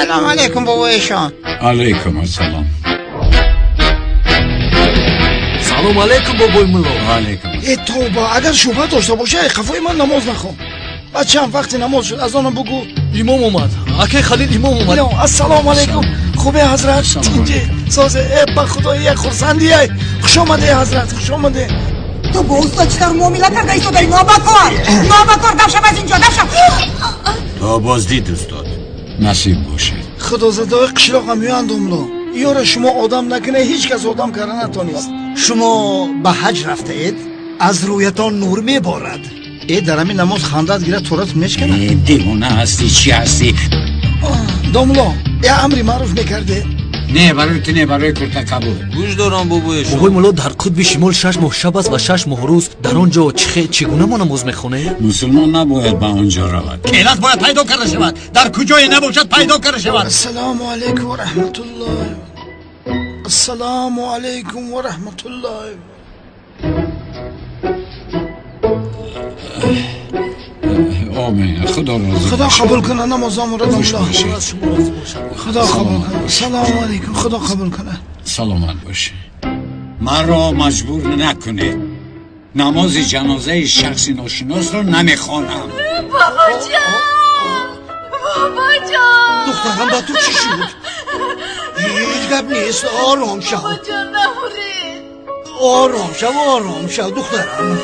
سلام علیکم بابایشان. علیکم السلام. سلام علیکم بابای ملا. علیکم. ای توبه، اگر شبهه داشته باشه ای خفای من نماز نخوام. بچه‌م وقتی نماز شد از آنم بگو امام اومد. اکی خلیل امام اومد. السلام علیکم. خوبه حضرت؟ سازه ای به خدا یک خرسندی ای. خوش آمده حضرت، خوش آمده. تو با استاد چطور معامله کرده ای؟ تو داری نابکار دفشم از اینجا دفشم. تا بازدید استاد نصیب باشه. خدا زدای قشلاق هم یاندملو یاره شما آدم نکنه هیچ کس آدم کردن نتونیست. شما به حج رفته اید؟ از رویتان نور میبارد. ای در همین نماز خندت گیره تورت میشکنه. دیوانه هستی چی هستی؟ داملا ای امری معروف میکرده؟ نه برای تو نه، برای کرتا قبول. گوش دارم بابایشان. بابای ملا در قطب شمال 6 ماه شب است و 6 ماه روز. در آنجا چگونه ما نماز میخونه؟ مسلمان نباید به آنجا رود. کیلت باید پیدا کرده شود. در کجای نباشد پیدا کرده شود. السلام علیکم و رحمت الله. السلام علیکم و رحمت الله. آمین. خدا راضی خدا باشه. قبول کنه نمازم را خوش داملا. باشی. خدا قبول کنه. سلام علیکم. خدا قبول کنه. سلامت باشه. من را مجبور نکنه. نماز جنازه شخصی ناشناس رو نمیخوانم. بابا جان دخترم با تو چی شد؟ هیچ گپ نیست. آرام شو. بابا جان نمورید. آرام شو دخترم.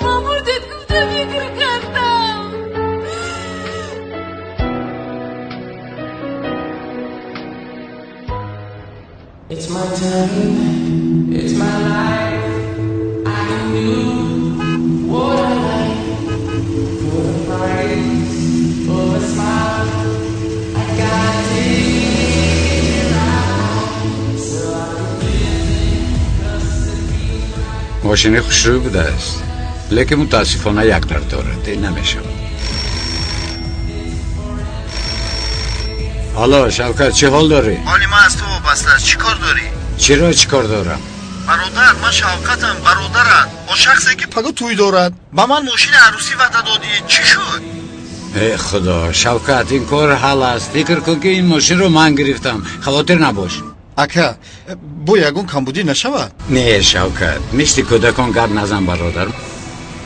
شما مردید گفتم یک رو کردم. It's my time, it's my life. I can do what I like. For the price of a smile, I got it right. So I ماشین خوشروی بوده است، لیکن متاسفانه یک در دارد. نمیشه. حالا شوکت چه حال داری؟ حالی من از تو وابسته است. چی کار داری؟ چرا چی کار دارم؟ برادر من شوکتم. برادرت با شخصی که پگو توی دارد با من ماشین عروسی وعده دادی. چی شد؟ ای خدا شوکت این کار حل است. فکر کن که این ماشین رو من گرفتم. خاطر نباش. اکا بو یگون کمبودی نشود. نه شوکت مثل کودکان گپ نزن برادر.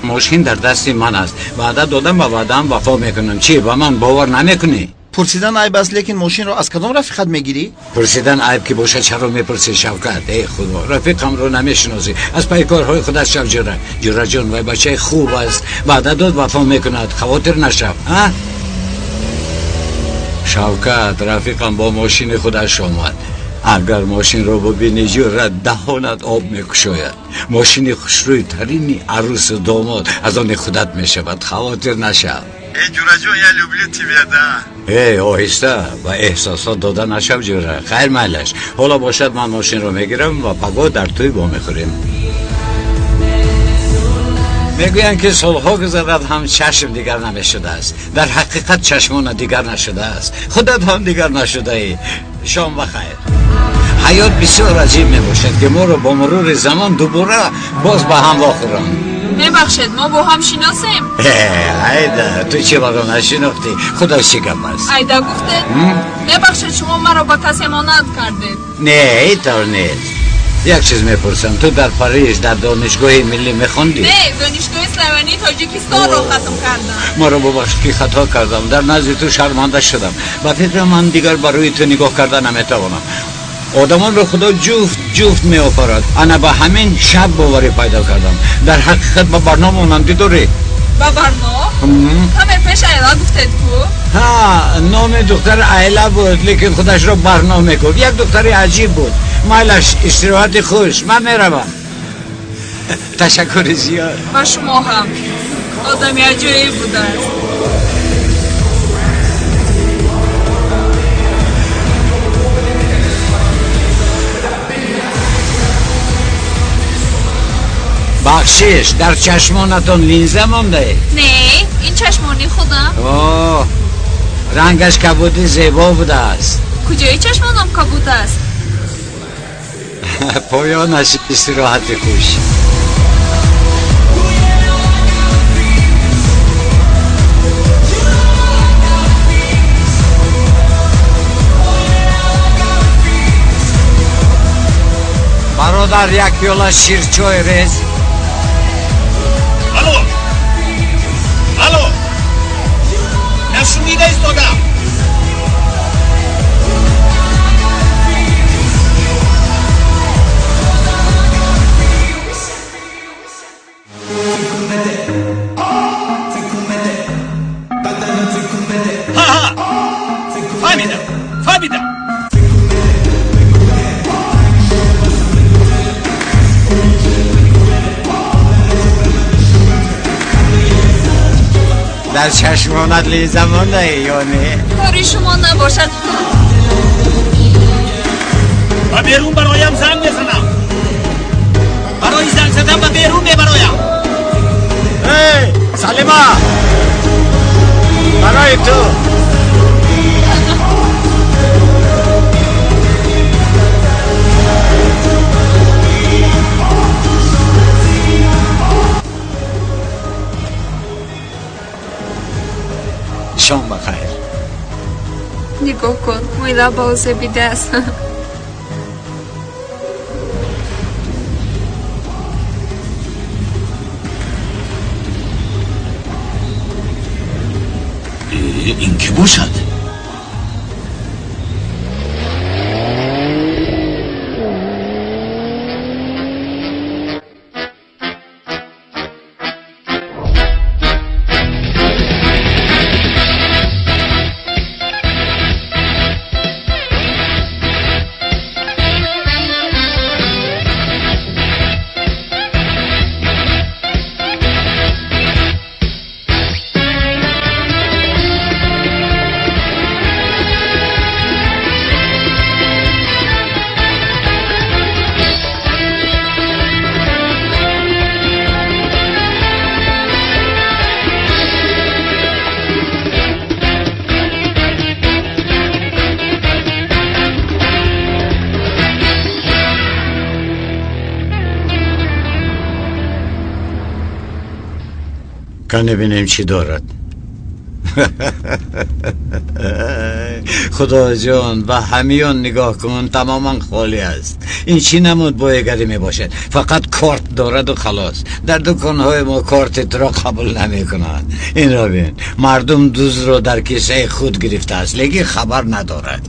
ماشین در دست من است. وعده دادم و وعده‌ام وفا میکنم. چی با من باور نمیکنی؟ پرسیدن عیب است لیکن ماشین رو از کدام رفیقت میگیری؟ پرسیدن عیب که باشه چرا میپرسی شوکت؟ ای خدا رفیقم رو نمیشناسی. از پای کارهای خودت شب جره جان وای بچه خوب است. وعده داد وفا میکند. خاطر نشو. ها شوکت رفیقم با ماشین خودش آمد. اگر ماشین رو ببینی جوره دهانت آب میکشاید. ماشین خوشروی ترینی عروس و داماد از آن خودت میشود. خاطر نشو. ای جوره جون یا لوبلیو تی بیاده. ای آهسته و احساسات داده نشو جوره. خیر مالش. حالا باشد من ماشین رو میگیرم و پگاه در توی با میخوریم. میگوین که سالها گذرد هم چشم دیگر نمیشده است. در حقیقت چشمان دیگر نشده است. خودت هم دیگر نشده ای. شام بخیر. حیات بسیار عجیب میباشد که ما رو با مرور زمان دوباره باز به هم واخورند. ببخشید ما با هم شناسیم. ایده تو چه باقا نشناختی؟ خدا چی گپ است؟ ایده گفتید ببخشید شما مرا با کسی مانند کردید. نه اینطور نیست. یک چیز میپرسم، تو در پاریس در دانشگاه ملی میخوندی؟ نه دانشگاه اسلامی تاجیکستان رو ختم کردم. مرا ببخش که خطا کردم. در نزد تو شرمنده شدم. با فکر من دیگر برای تو نگاه کردن نمیتوانم. آدمان رو خدا جفت می آفرد. انا با همین شب باوری پیدا کردم. در حقیقت با برنامه اونمدی داری. با برنامه؟ همه پیش ایلا گفتید کو؟ ها نام دختر ایلا بود لیکن خودش رو برنامه گفت. یک دختر عجیب بود. مالش استراحت خوش. من میروم. تشکر زیاد. و شما هم آدمی عجیبی بوده است. بخشش در چشمانتون لینزه مانده؟ نه این چشمانی خودم. اوه رنگش کبودی زیبا بوده است. کجای چشمانم کبود است؟ پایانش استراحت خوش. در یک پیاله شیرچای ریز. الو الو نشونیده ایستادم. فهمیدم. در چشمانت لیزمان دهی یا نه؟ کاری شما نباشد. و بیرون برایم زنگ بزنم. برای زنگ زدم و بیرون ببرایم. سلیما برای تو. شام بخیر. نگاه کن مویلا بازه بیده است. این که باشد؟ کنه بینیم چی دارد. خدا جان و همیان نگاه کن تماما خالی است. این چی نمود بایگری می باشد. فقط کارت دارد و خلاص. در دکانهای ما کارت را قبول نمی کنند. این را بین مردم دوز را در کیسه خود گرفته است لیکن خبر ندارد.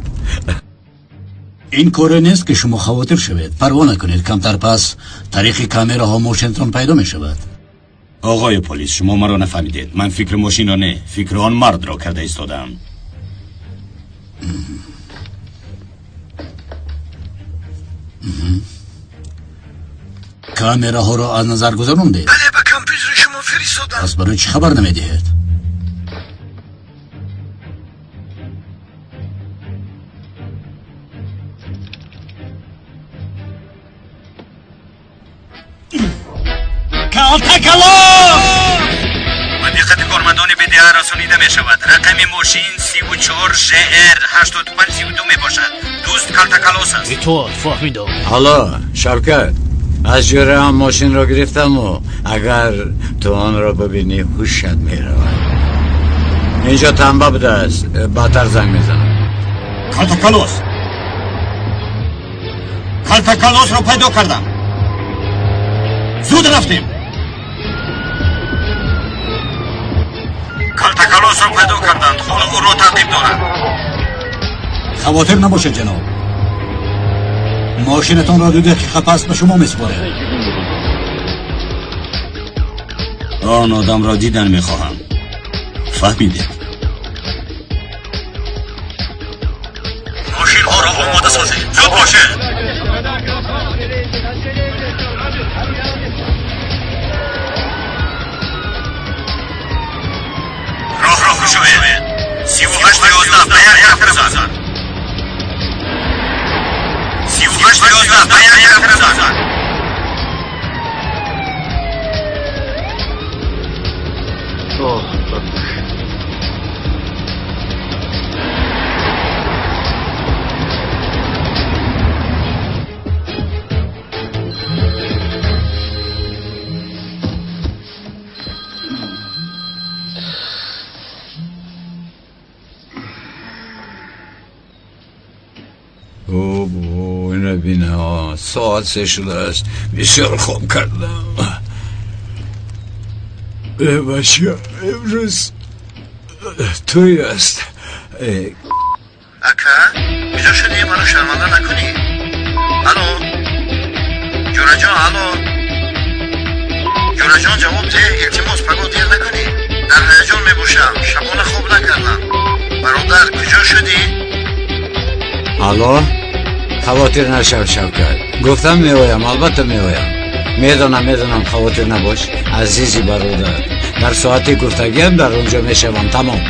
این کار نیست که شما خاطر شوید. پروا نکنید کمتر پس طریق کامراها موشنتون پیدا می شود. آقای پلیس شما مرا نفهمیدید. من فکر ماشین را نه فکر آن مرد را کرده ایستادم. کامراها را از نظر گذرونده؟ بله به کامپیوتر شما فرستادم. پس برای چی خبر نمیدهید؟ و دقت کارمندان BDA رسانیده می شود. رقم ماشین 34 JR 8532 می باشد. دوست کالتاکالوس است. ایطور فهمیدم. حالا شبکت از جوره هم ماشین را گرفتم و اگر تو آن را ببینی هوشت می رود. اینجا تنبه بوده است. بعدتر زنگ می زنم. کالتاکالوس را پیدا کردم. زود رفتیم. کالتاکالوس را پیدا کردند. خانه او را تعقیب دارند. خواطر نباشد جناب. ماشینتان را 2 دقیقه پس به شما میسپارم. آن آدم را دیدن میخواهم. فهمیده؟ ماشین ها را آماده سازید. زود باشد. راه شوید. 3811 بیان یافتم. 3811 بیان یافتم. ببینه ساعت 3 شده است بسیار خوب کردم بچه امروز توی است اکا کجا شدی منو شرمنده نکنی الو جورا جان الو جورا جان جواب ده التماس پگو دیر نکنی در هیجان میبوشم شبانه خوب نکردم برادر کجا شدی الو خواطر نشو شوکت گفتم میویم البته میویم میدونم خواطر نباش عزیزی برادر در ساعتی گفتگی هم در اونجا میشوم تمام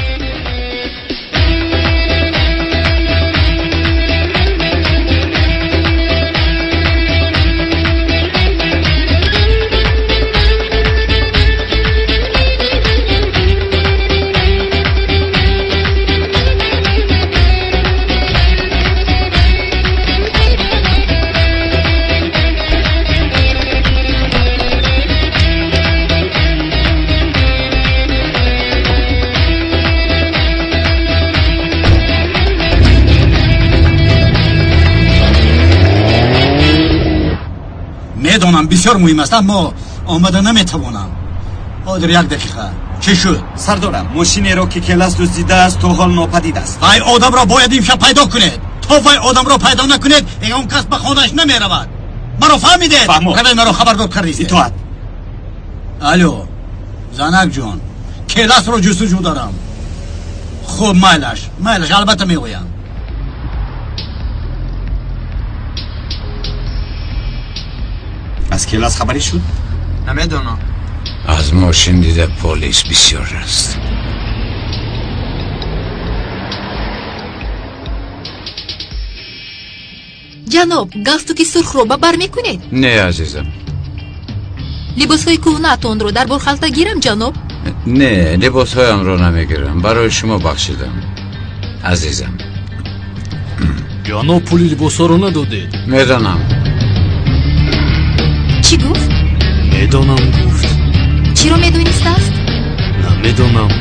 میدونم بسیار مهم است اما آمده نمیتوانم حاضر 1 دقیقه چی شد سردارم ماشینی رو که کلاس دزدیده است تو حال ناپدید است وای آدم را باید امشب پیدا کنید تا وای آدم را پیدا نکنید اون کس به خانهش نمیرود مرا فهمیدید کمی مرا خبردار کردید اطاعت الو زنک جان کلاس رو جستجو دارم خوب میلش البته میگویم از کلاس خبری شد نمیدونم از ماشین دیده پلیس بسیار است جناب галстуки сурхро ба бар мекунед نه عزیزم либосҳои кӯҳнаатон ро дар борхалта гирам ҷаноб نه لباسهایم رو نمیگیرم برای شما بخشیدم عزیزم ҷаноб пули либосҳоро надодед میدانم чӣ гуфт медонам гуфт чиро медонистааст намедонам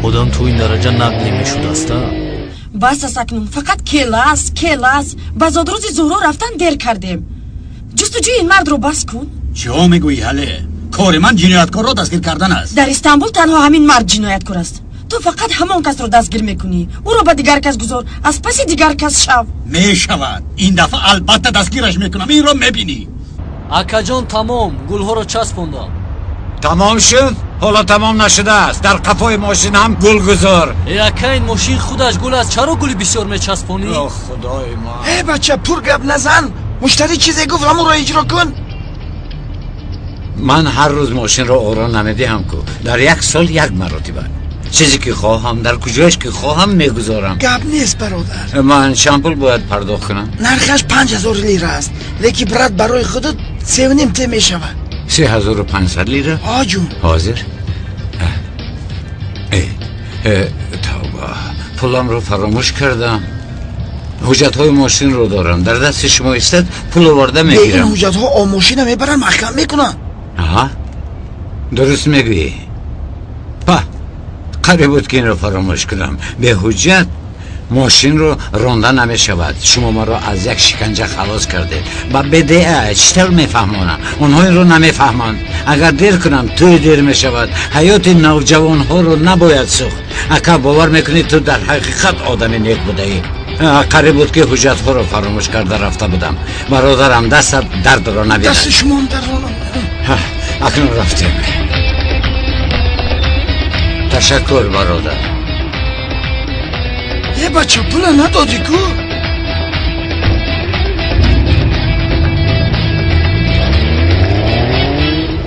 одам то ин дараҷа нақли мешудааста бас аст акнун фақат келас ба зодрӯзи зӯҳро рафтан дер кардем ҷустуҷӯи ин мардро бас кун чиҳо мегӯӣ ҳале кори ман ҷинояткорро дастгир кардан аст дар истанбул танҳо ҳамин мард ҷинояткор аст ту фақат ҳамон касро дастгир мекунӣ ӯро ба дигар кас гузор аз паси дигар кас шав мешавад ин дафъа албатта дастгираш мекунам инро мебинӣ акаҷон тамом гулҳоро часпондам تمام شد حالا تمام نشده است در قفای ماشین هم گل گذار яка ин мошин худаш гул аст чаро гули бисёр мечаспонӣ خدای ما بچه پور گپ نزن مشتری چیزی گفت همون رو اجرا کن من هر روز ماشین رو آرام نمیدهم کو در 1 سال 1 مرتبه چیزی که خواهم در کجایش که خواهم میگذارم گپ نیست برادر من شامپول باید پرداخت کنم نرخش 5000 لیره است لیکی برات برای خودت 3.5 ته میشود 3500 لیره آجون حاضر توبه پولم رو فراموش کردم حجت های ماشین رو دارم در دست شما استد پول آورده این میگیرم حجت ها آماشین میبرن محکم میکنن آها درست میگویی قریب بود که این رو فراموش کنم به حجت ماشین رو رانده نمی شود شما ما رو از یک شکنجه خلاص کرده با بدعه چطور میفهمانم اونها این رو نمی فهمند اگر دیر کنم توی دیر می شود حیات نوجوان ها رو نباید سوخت اگر باور میکنی تو در حقیقت آدم نیک بوده ای قریب بود که حجت ها رو فراموش کرده رفته بودم برادرم دست درد رو نبیند دست شما هم درد رو اکنون رفتیم تشکر برادر یه بچه پول ندادی کو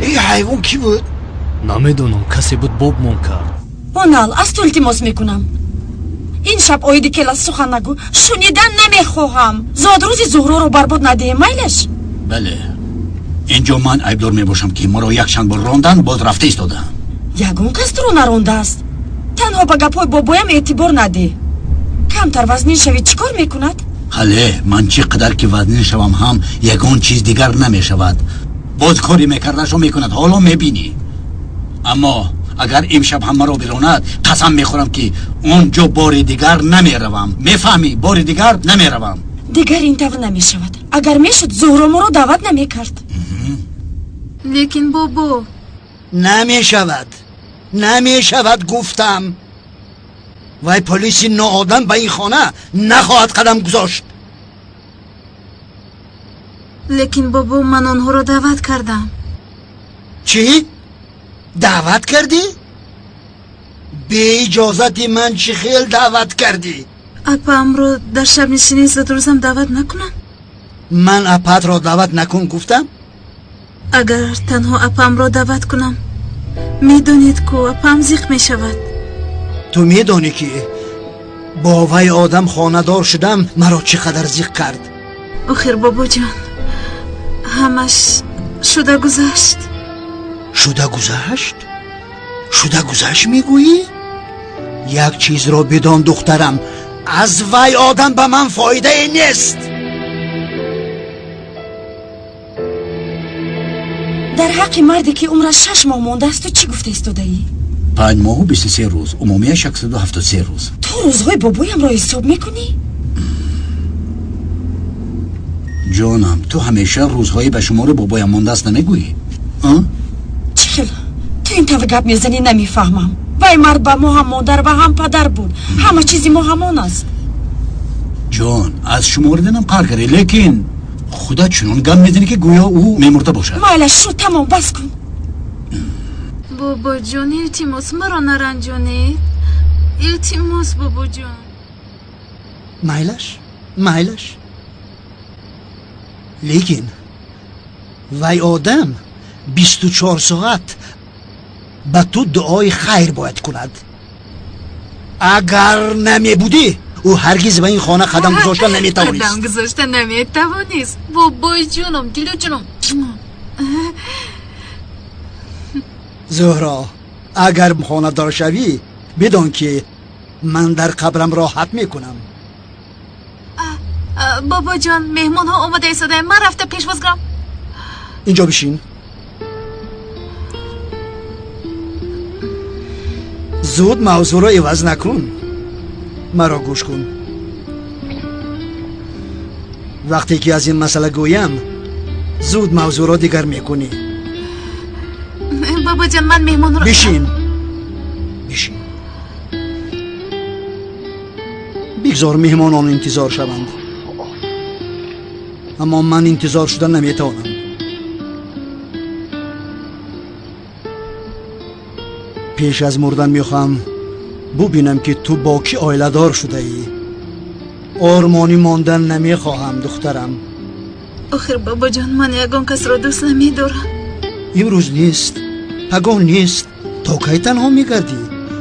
این حیوان کی بود؟ намедонам касе буд бобмон кард онал аз ту илтимос мекунам ин шаб оиди келас сухан нагӯ шунидан намехоҳам зодрӯзи зуҳроро барбод надеҳем майлаш бале инҷо ман айбдор мебошам ки моро якчанд бор рондан боз рафта истодаам ягон кас туро нарондааст танҳо ба гапҳои бобоям эътибор надеҳ камтар вазнин шавӣ чӣ кор мекунад ҳале ман чӣ қадар ки вазнин шавам ҳам ягон чиз дигар намешавад боз кори мекардашо мекунад ҳоло мебинӣ аммо اگر امشب هم مرا براند قسم میخورم که اونجا بار دیگر نمیروم. میفهمی؟ بار دیگر نمیروم. دیگر این طور نمیشود. اگر میشد زهرا ما رو دعوت نمیکرد. لیکن بابا نمیشود گفتم. وای پلیسی ناآدم به این خانه نخواهد قدم گذاشت. لیکن بابا من آنها را دعوت کردم. چی؟ دعوت کردی؟ به اجازت من چی خیل دعوت کردی؟ اپام را در شب نشینی زد روزم دعوت نکنم؟ من اپات را دعوت نکن گفتم؟ اگر تنها اپام را دعوت کنم میدونید که اپام زیق می شود. تو میدونی که با وی آدم خاندار شدم مرا چقدر زیق کرد. آخر بابا جان همش شده گذشت. شده گذشت میگویی؟ یک چیز را بدان دخترم، از وی آدم به من فایده نیست. در حق مردی که عمرش 6 ماه مونده است تو چی گفته ایستاده ای؟ 5 ماه و 23 روز، عمومیش 173 روز. تو روزهای بابایم را حساب میکنی؟ جانم تو همیشه روزهای به شمار بابایم مانده است نمیگویی؟ چی خیلی؟ تو این طور گپ میزنی نمیفهمم. وای مرد به ما هم مادر و هم پدر بود. همه چیزی ما همان است. جان از شماردنم قرار کردی، لیکن خدا چنون گپ میزنی که گویا او میمرده باشد. مایلش شد تمام بس کن. بابا جان التماس مرا نرنجانید. التماس بابا جان. مایلش لیکن وی آدم 24 ساعت به تو دعای خیر باید کند. اگر نمی بودی او هرگز به این خانه قدم گذاشتن نمیتوانست. قدم گذاشتن نمیتوانست. بابای جانم دیلو جانم. زهرا اگر خانه دار شوی بدان که من در قبرم راحت میکنم. بابا جان مهمان ها آمده ایستاده، من رفته پیش بازگرم. اینجا بشین. زود موضوع را عوض نکن. مرا گوش کن. وقتی که از این مسئله گویم زود موضوع را دیگر میکنی. بابا جان من مهمان را بشین. بگذار مهمانان انتظار شوند. اما من انتظار شدن نمیتوانم. پیش از مردن میخوام ببینم که تو با کی آیله دار شده ای. آرمانی ماندن نمیخواهم دخترم. آخر بابا جان من یگان کس را دوست نمیدارم. امروز نیست، پگاه نیست. تا کی تنها میگردی؟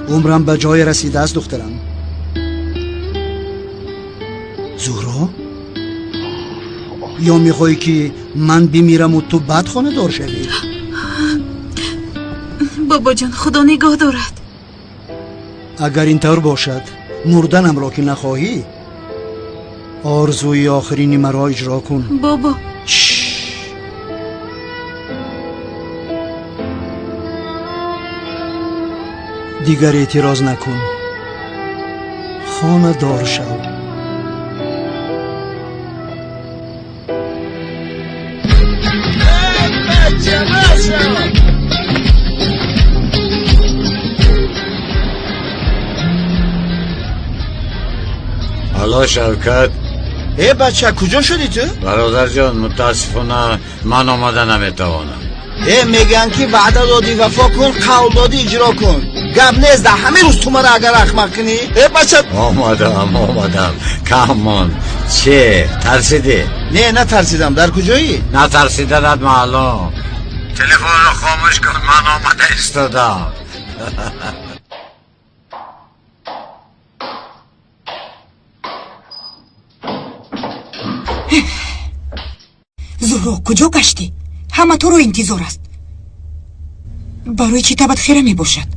عمرم به جای رسیده است دخترم. زهرا یا میخوای که من بمیرم و تو بعد خانه دار شوی؟ بابا جان خدا نگاه دارد. اگر اینطور باشد مردنم را که نخواهی آرزوی آخرین مرا اجرا کن. بابا دیگر اعتراض نکن. خانه دار شو. حالا شوکت بچه کجا شدی تو؟ برادر جان متاسفانه من آمده نمیتوانم. میگن که وعده دادی وفا کن، قول دادی اجرا کن. گپ نیست ده همه روز تو مرا اگر احمق کنی. بچه آمدم کمان. چه ترسیدی؟ نه ترسیدم. در کجایی؟ نترسیدنت معلوم. تلفن رو خاموش کن، من آمده ایستادم. زهرا کجا گشتی؟ همه تو رو انتظار است. برای چی تبت خیره می باشد؟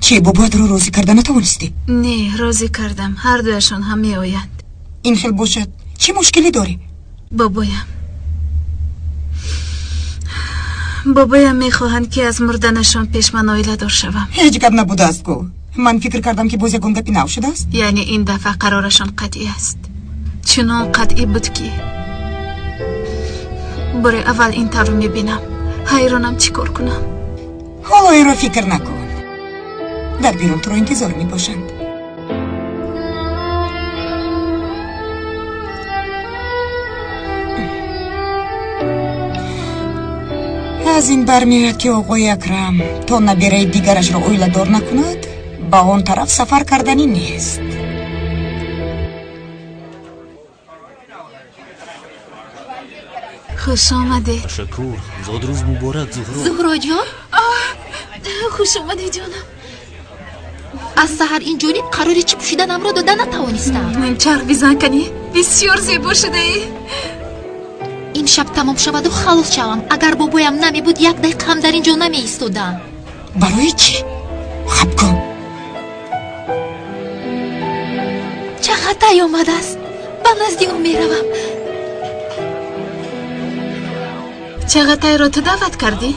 چه بابات رو راضی کردن نتوانستی؟ نه راضی کردم، هر دویشان هم می آیند. این خیل باشد چه مشکلی داری؟ بابایم бобоям мехоҳанд ки аз мурданашон пеш ман оиладор шавам. ҳеҷ гап набудааст гу. ман фикр кардам ки боз ягон гапи нав шудааст. яъне ин дафъа қарорашон қатъӣ аст. чунон қатъӣ буд ки бори аввал ин тавро мебинам. ҳайронам чӣ кор кунам. ҳоло инро фикр накун. дар бирун туро интизор мебошанд. аз ин бармеояд ки оғои акрам то набераи дигарашро оиладор накунад, ба он тараф сафар карданӣ нест. хуш омадед. ташаккур. зодрӯз муборак зуҳро. зуҳроҷон, хуш омадед ҷонам. аз саҳар ин ҷониб қарори чӣ пӯшиданамро дода натавонистам. чарх бизан канӣ. бисёр зебо шудаӣ. ин шаб тамом шаваду халос шавам. агар бобоям намебуд як дақиқам дар ин ҷо намеистодам. барои чӣ? хаб кун. чағатай омадааст. ба назди ӯ меравам. чағатайро ту даъват кардӣ?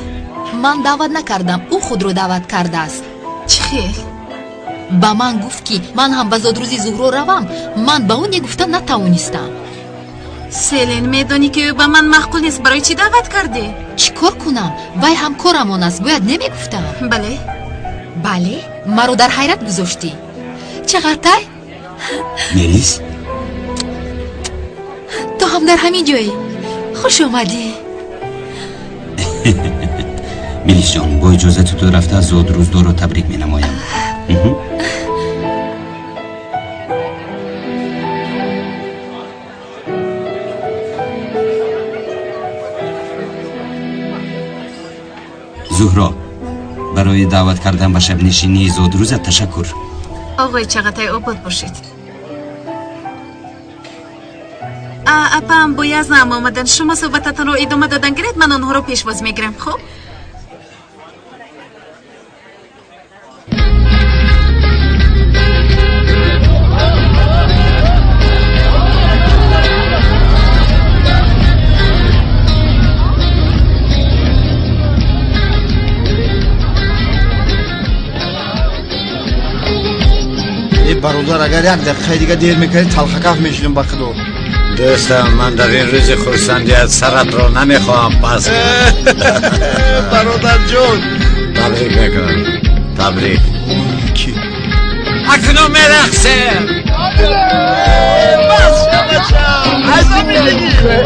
ман даъват накардам, ӯ худро даъват кардааст. чӣ хел? ба ман гуфт ки ман ҳам ба зодрӯзи зуҳро равам. ман ба ӯ негуфта натавонистам. селин, медонӣ ки ӯ ба ман маъқул нест. барои чӣ даъват кардӣ? чӣ кор кунам? вай ҳамкорамон аст, бояд намегуфтам. бале. бале, маро дар ҳайрат гузоштӣ. чағатай? мелис, ту ҳам дар ҳамин ҷоӣ. хуш омадӣ. мелис ҷон, бо иҷозати ту рафта зодрӯздорро табрик менамоям. зуҳро, барои даъват кардан ба шабнишинии зодрӯзат ташаккур. оғои чағатай, обод бошед. апам бо язнам омадан. шумо суҳбататонро идома додан гиред, ман онҳоро пешвоз мегирам. хуб? бародар, агар як дақиқаи дига дер мекардӣ талхакаф мешудем ба худо. дӯстам, ман дар ин рӯзи хурсандият саратро намехоҳам пас. бародарҷон, табрик мекунам. табрик. акнун мерақсем. бас шабачам. айза милигӣ.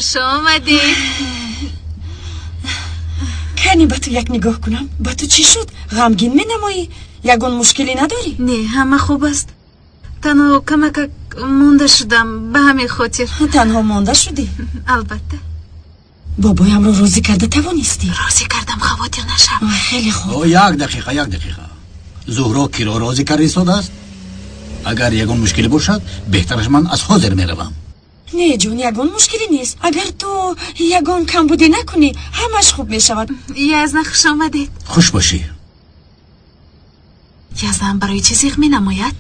хуш омадӣ. кани ба ту як нигоҳ кунам. ба ту чӣ шуд? ғамгин менамоӣ? ягон мушкиле надорӣ? не, ҳама хуб аст. танҳо камакак монда шудам. ба ҳамин хотир. танҳо монда шудӣ? албатта. бобоямро розӣ карда тавонистӣ? розӣ кардам, хавотир нашав. хеле хуб. як дақиқа. зуҳро киро розӣ карда истодааст? агар ягон мушкиле бошад, беҳтараш ман аз ҳозир меравам. не ҷон, ягон мушкиле нест. агар ту ягон камбудӣ накунӣ, ҳамаш хуб мешавад. язна, хуш омадед. хуш бошӣ. язнам барои чӣ зиқ менамояд?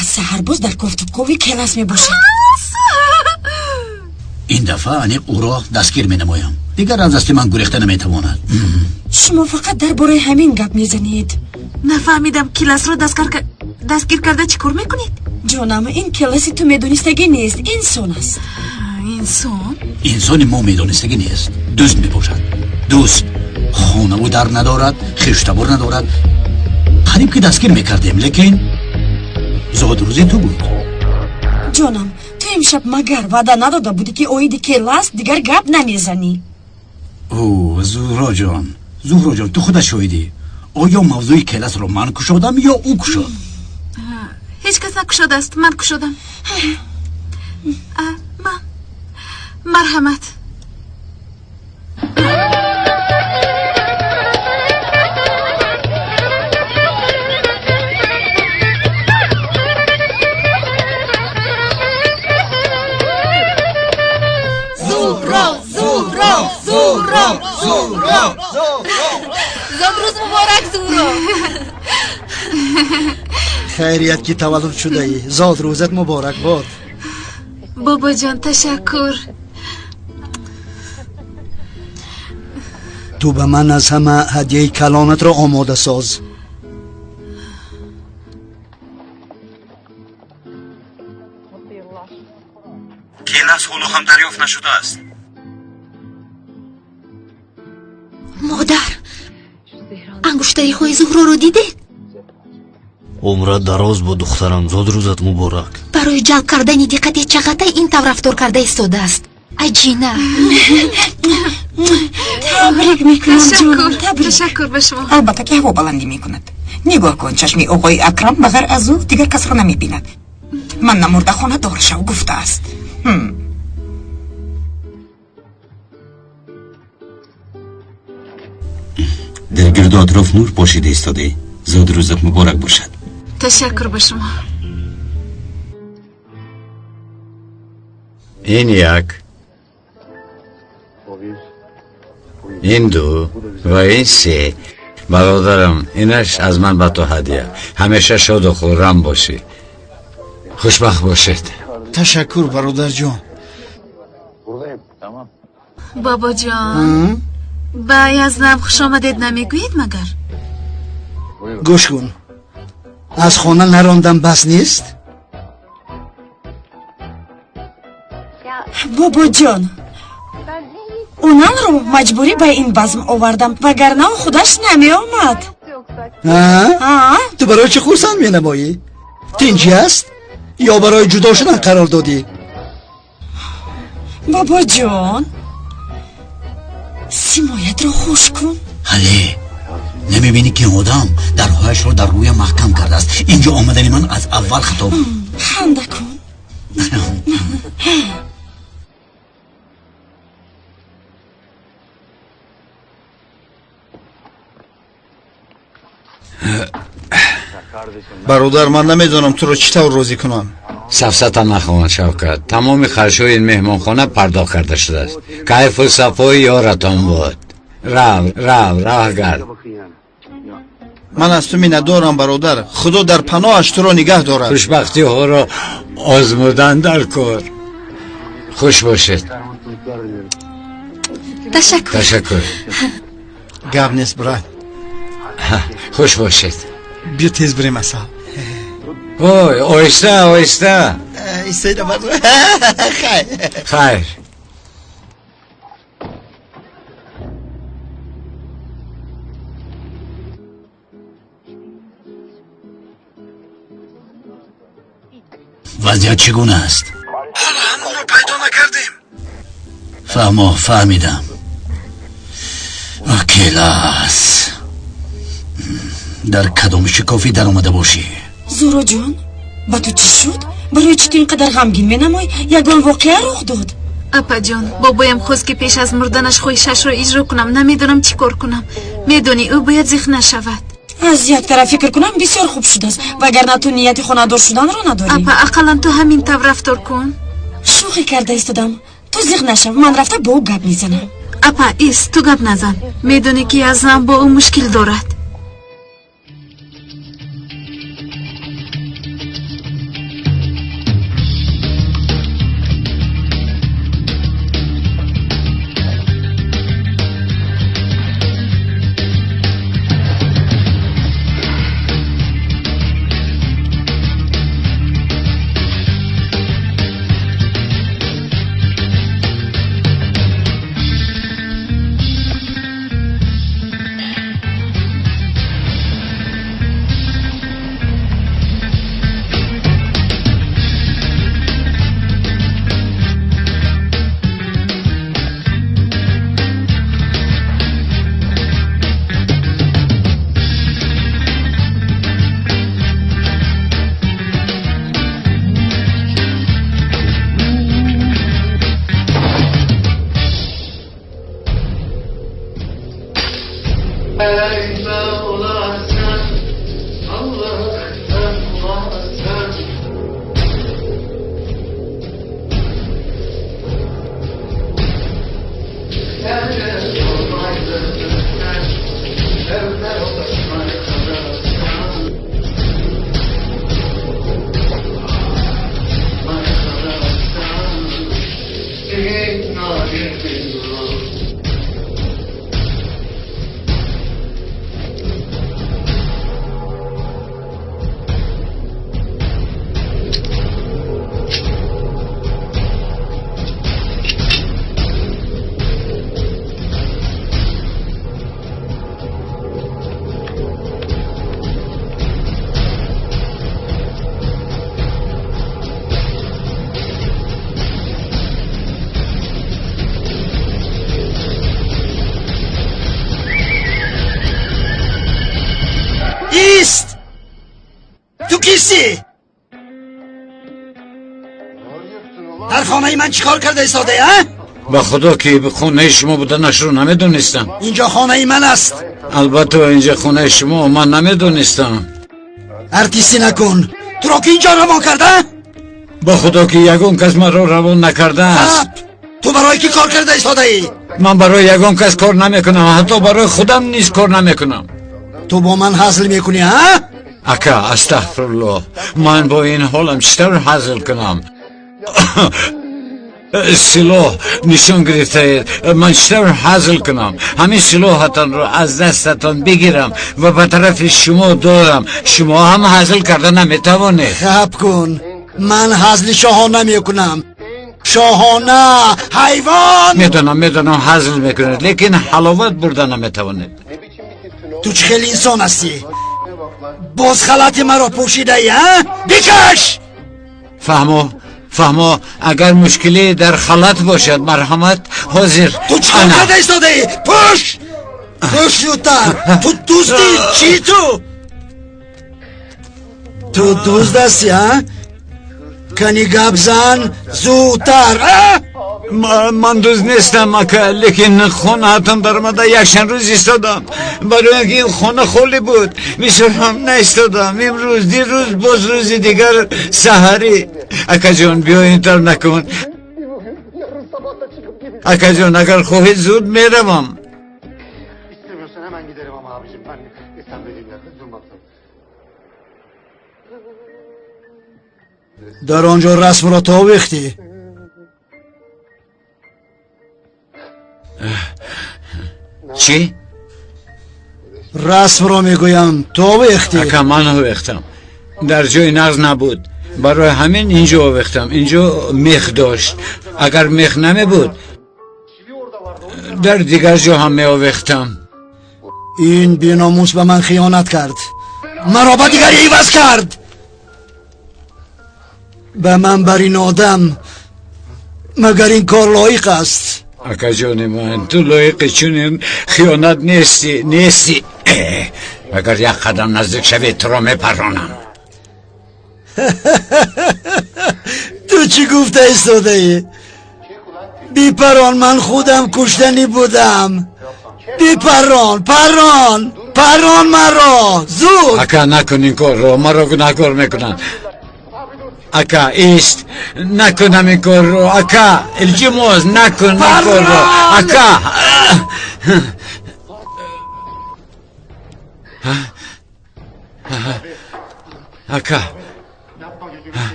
аз саҳарбоз дар кофтукови класс мебошад. ин дафъа аниқ ӯро дастгир менамоям. дигар аз дасти ман гурехта наметавонад. шумо фақат дар бораи ҳамин гап мезанед. нафаҳмидам. классро дастгир карда чӣ кор мекунед? ҷонам, ин класси ту медонистагӣ нест, инсон аст. инсон? инсони мо медонистагӣ нест. дӯст мебошад. дӯст хонаву дар надорад, хештабор надорад. қариб ки дастгир мекардем, лекин зодрӯзи ту буд. ҷонам, ту имшаб магар ваъда надода будӣ ки оиди класс дигар гап намезанӣ? зуҳро ҷон, ту худаш шоҳидӣ. оё мавзӯи классро ман кушодам ё ӯ кушод? ҳеҷ кас накушодааст. ман кушодам. марҳамат. زهرا خیریت که تولد شده ای. زاد روزت مبارک باد. بابا جان تشکر. تو به من از همه هدیه کلانت را آماده ساز. کلاس هولو هم دریافت نشده است. مادر انگشتری های زهرا رو دیده؟ عمرت دراز با دخترم. زاد روزت مبارک. برای جلب کردن دقت چقدر این طور رفتار کرده ایستاده است. عجینه. تبریک میکنم جون. تشکر به شما. البته که هوا بلندی میکند. نگاه کن چشمی آقای اکرم بغیر از او دیگر کس را نمیبیند. من نمرده خانه دار شو گفته است. در گرد اطراف نور پاشیده ایستاده. زاد روزت مبارک باشد. تشکر به شما. این یک، این دو و این سه. برادرم اینش از من به تو هدیه. همیشه شاد و خرم باشی. خوشبخت باشید. تشکر برادر جان. بابا جان با یزدم خوش آمدید نمیگویید مگر؟ گوش کن. از خانه نراندم بس نیست؟ بابا جان اونم رو مجبوری به این بزم آوردم وگرنه خودش نمی آمد. تو برای چه خورسند می نمایی؟ تنجی است؟ یا برای جدا شدن قرار دادی؟ بابا جان سیمایت رو خوش کن. حالی نمیبینی که آدم درهایش رو در روی محکم کرده است. اینجا آمدنی من از اول خطا بود. خنده کن. برادر من نمیدونم تو رو چطور راضی کنم. سفسطه نخوان شوکت. تمام خرشوی این مهمانخانه پرداخت کرده شده است. کیف و صفای یارتان بود. راه گرد. من از تو می ندارم برادر. خدا در پناهش تو رو نگه دارد. خوشبختی ها را آزمودن در کار. خوش باشید. تشکر. گپ نیست برات. خوش باشید. بیا تیز بریم اصلا. اوی آیسته خیر. وضعیت چگونه است؟ حالا همون رو پیدا نکردیم. فهمیدم. کلاس در کدام شکافی در آمده باشی؟ زورا جان با تو چی شد؟ برای چی تو اینقدر غمگین می نمایی؟ یگان واقعه رخ داد. اپا جان بابایم خواست که پیش از مردنش خواهشش رو اجرا کنم. نمیدونم چی کار کنم. میدونی او باید زخم نشود. از یک طرف فکر کنم بسیار خوب شده است وگرنه تو نیت خانه‌دار شدن رو نداری. اپا اقلا تو همین طور رفتار کن. شوخی کرده ایستادم. تو زخم نشو. من رفته با او گپ میزنم. اپا ایست تو گپ نزن. میدونی که یزدم با او مشکل دارد. نیستی؟ در خانه من چیکار کرده ایستاده ها؟ با خدا که به خونه شما بودنش رو نمیدونستم. اینجا خانه من است. البته اینجا خونه شما من نمیدونستم. ارتیسی نکن. تو را که اینجا روان کرده؟ با خدا که یگون کس من رو روان نکرده است. تو برای کی کار کرده ایستاده ای؟ من برای یگون کس کار نمیکنم، حتی برای خودم نیز کار نمیکنم. تو با من حاصل میکنی ها؟ اکا استغفرالله، من با این حالم چطور حاصل کنم؟ سلاح نشان گرفته من چطور حاصل کنم؟ همین سلاحتان رو از دستتان بگیرم و به طرف شما دارم، شما هم حاصل کرده نمیتوانید. خب کن، من حاصل شاهانه میکنم. شاهانه حیوان. میدونم حاصل میکنید، لیکن حلاوت برده نمیتوانید. تو چه خیلی انسان هستی؟ باز خلط مرا پوشیده ای ها؟ بکش! فهمو اگر مشکلی در خلط باشد مرحمت حاضر. تو چکار کرده ایستاده ای؟ پوش زودتر. تو دوستی چی تو دوست هستی ها؟ کنی گپ زن زودتر. من دوست نیستم اکا، لیکن خونه هاتم در مده یکشن روز ایستادم برای اینکه این خونه خالی بود. میشورم نایستادم. امروز دیروز باز روز دیگر سحری. اکا جان بیا اینطور نکن. اکا جان اگر خواهی زود میروم. İstemiyorsan hemen giderim ama abicim. Ben İstanbul'dayım ya. Durmazsın. در آنجا رسم را تا وقتی؟ چی؟ رسم را میگویم تا وقتی؟ اکا من وقتم در جای نقض نبود، برای همین اینجا وقتم. اینجا میخ داشت، اگر میخ نمی بود در دیگر جا هم می وقتم. این بی‌ناموس به من خیانت کرد، مرا با دیگری عوض کرد. به من بر این آدم مگر این کار لایق است؟ اکا جان من تو لایق چون خیانت نیستی. اگر یک قدم نزدیک شوی تو را میپرانم. تو چی گفته ایستاده ای؟ بیپران، من خودم کشتنی بودم. بیپران پران مرا زود. اکا نکن این کار رو، مرا گناهکار میکنن. اکا ایست، نکنم این کار رو. اکا الجموز نکن این کار رو.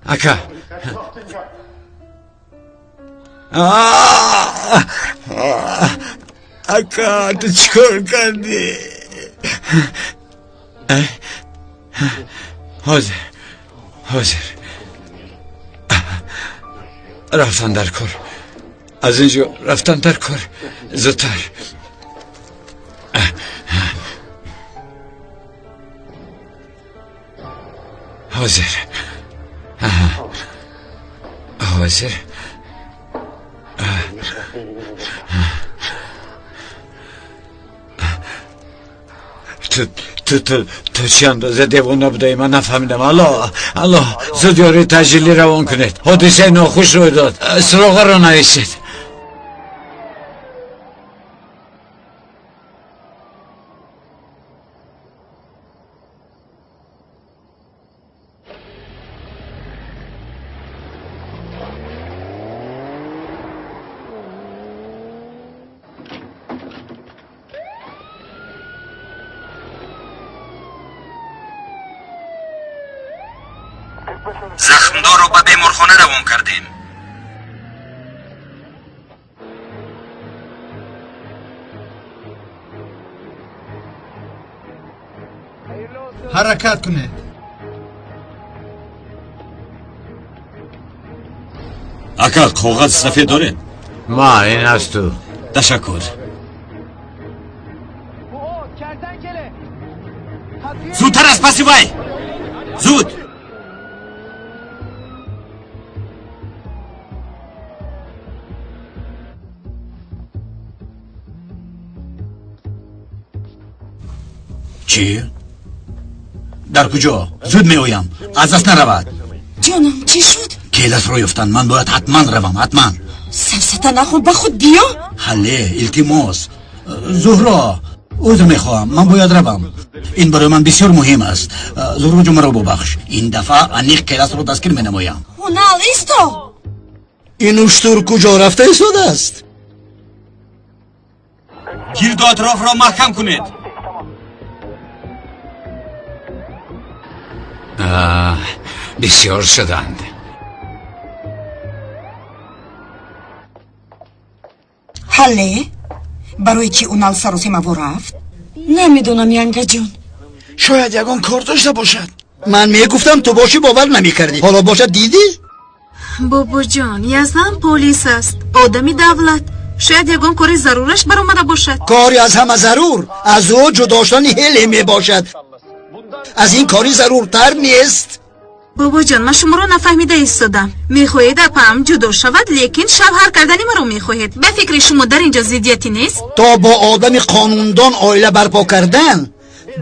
اکا اکا تو چکار کردی؟ حاضر رفتن در کار، از اینجا رفتن در کار زودتر. حاضر تو چی اندازه دیوانه بودی من نفهمیدم. الله زود یاری تجلی روان کنید، حادثه ناخوش روی داد، سراغ را نویسید. زخمدار رو به بیمارخانه روان کردیم. حرکت کنه. اکا کاغذ سفید داره؟ ما این از تو. تشکر. زودتر از پسی وای، زود. چی؟ در کجا؟ زود میآیم. از دست نرود. جانم چی شد؟ کلاس رو یافتند. من باید حتما روم. حتما. سرسته نخون به خود بیا. حله التماس. زهرا عذر میخواهم. من باید روم. این برای من بسیار مهم است. زهرا جون مرا ببخش. این دفعه انیق کلاس رو دستگیر منمایم. هنال ایستا. این اشتر کجا رفته ایستاده است؟ گرد و اطراف را محکم کنید. بسیار شدند. حله برای چی اونال سر و سیما رفت؟ نمیدونم ینگه جون. شاید یگان کار داشته باشد. من میگفتم تو باشی باور نمیکردی. حالا باشد دیدی؟ بابا جان یزدان پلیس است، آدمی دولت. شاید یگان کاری ضرورش برآمده باشد. کاری از همه ضرور از او جدا شدن هلی می باشد. از این کاری ضرورتر نیست. بابا جان من شما را نفهمیده ایستادم. میخواهید اپم جدا شود لیکن شوهر کردنی مرا میخواهید. به فکر شما در اینجا ضدیتی نیست؟ تا با آدم قانوندان عائله برپا کردن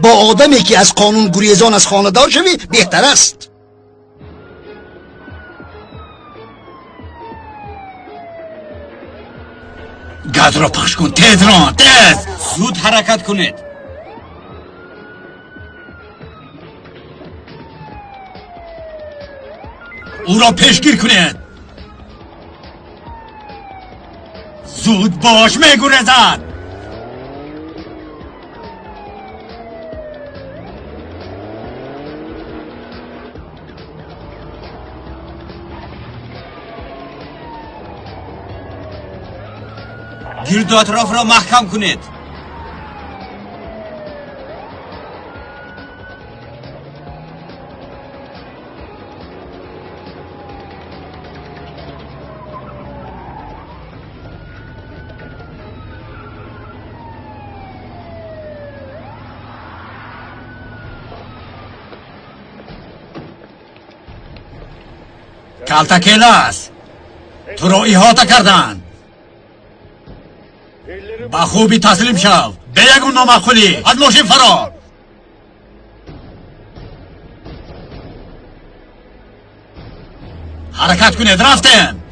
با آدمی که از قانون گریزان از خانه دار شوی بهتر است. گاز را پخش کن. تیز را تیز. زود حرکت کنید. او را پیشگیر کنید. زود باش میگریزد. گرد و اطراف را محکم کنید. کالتا کلاس تو را احاطه کردند. با خوبی تسلیم شو. به یگون نامعقولی از ماشین فرار. حرکت کنید. رفتیم.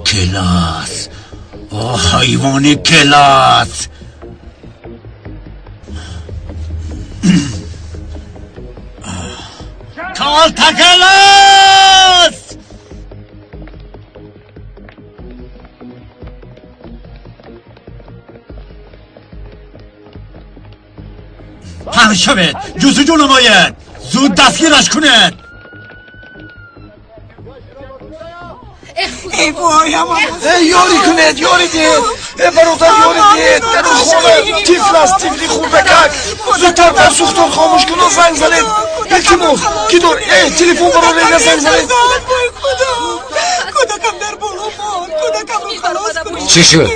کلاس. حیوان کلاس. کالتا کلاس. پهن شوید. جستجو نماید. زود دستگیرش کنید. ای وای اما یاری کنید یاری دید. برادر یاری دید. در اون خونه تیفل است. تیفلی خوردکک. زودتر در سوختار خاموش کن و زنگ زنید. التماس کی دار تلفن برای لیلا زنگ زنید. کودکم در بالا ماند. کودکم رو خلاص کنید. چی شد؟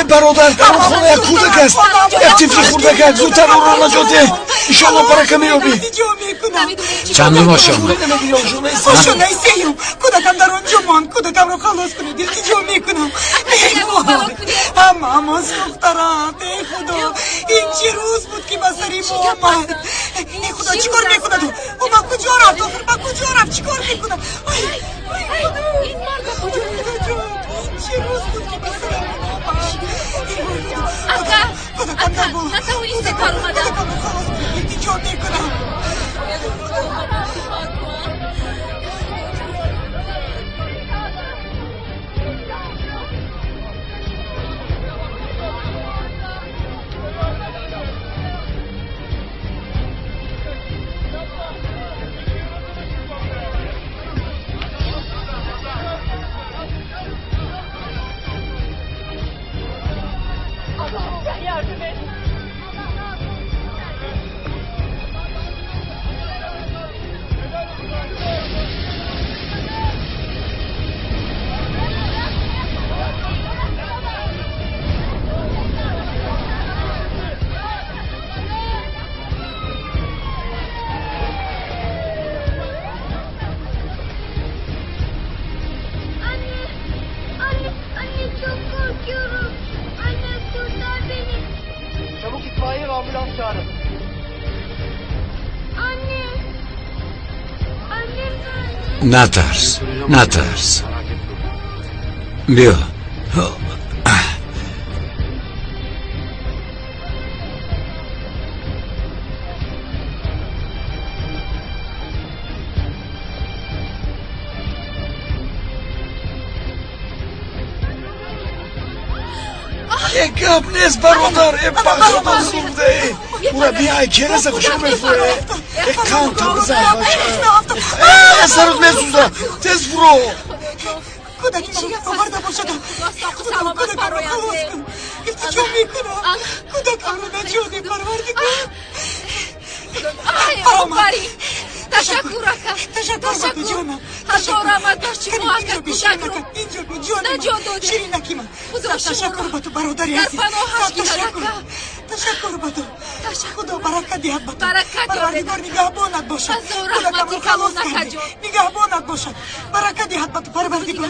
برادر در اون خونه یک کودک است. یک تیفلی خوردکک. زودتر اون را نجات ده. ایشالله برکه میابی. چند ماشه آمد؟ ماشو نیستیم. کودکم در اونجا ماند. کودکم رو خلاص کنید. التجا میکنم. ای وای اما دخترم. ای خدا این چه روز بود که بسری ما آمد. ای خدا چیکار میکنه تو؟ او با کجا رفت؟ آخر با کجا رفت؟ چیکار میکنه؟ این مرد کجا رفت؟ این چه روز بود که بسری ما آمد. کودکم در بالا. کودکم رو خلاص کنید. التجا میکنم. ambulans çağırın. نترس بیا گپ نیست برادر بخت بزرگه او بیا کنسه خوشم بفره کام تا بزن باشه سرت میسوزه تز برو کودکی من آورده باشدم کودکم رو خلاص کن التجا میکنم کودکم رو نجاتی پروردگار آفرین تشکر اکا تشکر جانم حتی آمد داشتی محقق کودک رو اینجا بی جانم نجات داده شیرینکی من تشکر با تو برادری در عزیز پناهش گیرد تشکر با تو خدا برکت دهد با تو برکت پروردگار نگهبانت باشد کودکم رو خلاص کردی نگهبانت باشد برکت دهد با تو پروردگار